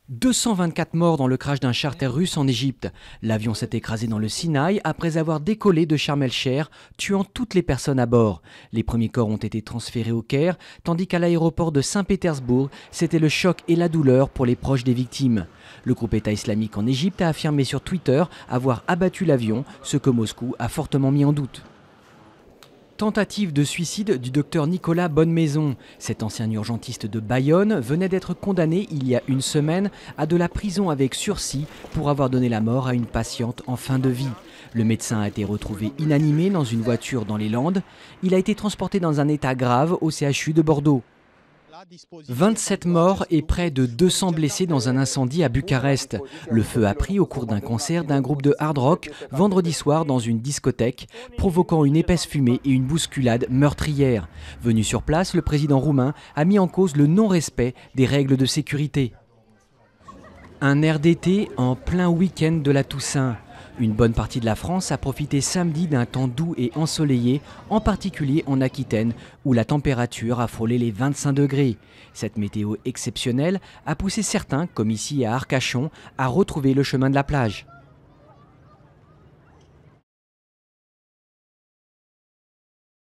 224 morts dans le crash d'un charter russe en Égypte. L'avion s'est écrasé dans le Sinaï après avoir décollé de Sharm el-Sheikh, tuant toutes les personnes à bord. Les premiers corps ont été transférés au Caire, tandis qu'à l'aéroport de Saint-Pétersbourg, c'était le choc et la douleur pour les proches des victimes. Le groupe État islamique en Égypte a affirmé sur Twitter avoir abattu l'avion, ce que Moscou a fortement mis en doute. Tentative de suicide du docteur Nicolas Bonnemaison. Cet ancien urgentiste de Bayonne venait d'être condamné il y a une semaine à de la prison avec sursis pour avoir donné la mort à une patiente en fin de vie. Le médecin a été retrouvé inanimé dans une voiture dans les Landes. Il a été transporté dans un état grave au CHU de Bordeaux. 27 morts et près de 200 blessés dans un incendie à Bucarest. Le feu a pris au cours d'un concert d'un groupe de hard rock vendredi soir dans une discothèque, provoquant une épaisse fumée et une bousculade meurtrière. Venu sur place, le président roumain a mis en cause le non-respect des règles de sécurité. Un air d'été en plein week-end de la Toussaint. Une bonne partie de la France a profité samedi d'un temps doux et ensoleillé, en particulier en Aquitaine, où la température a frôlé les 25 degrés. Cette météo exceptionnelle a poussé certains, comme ici à Arcachon, à retrouver le chemin de la plage.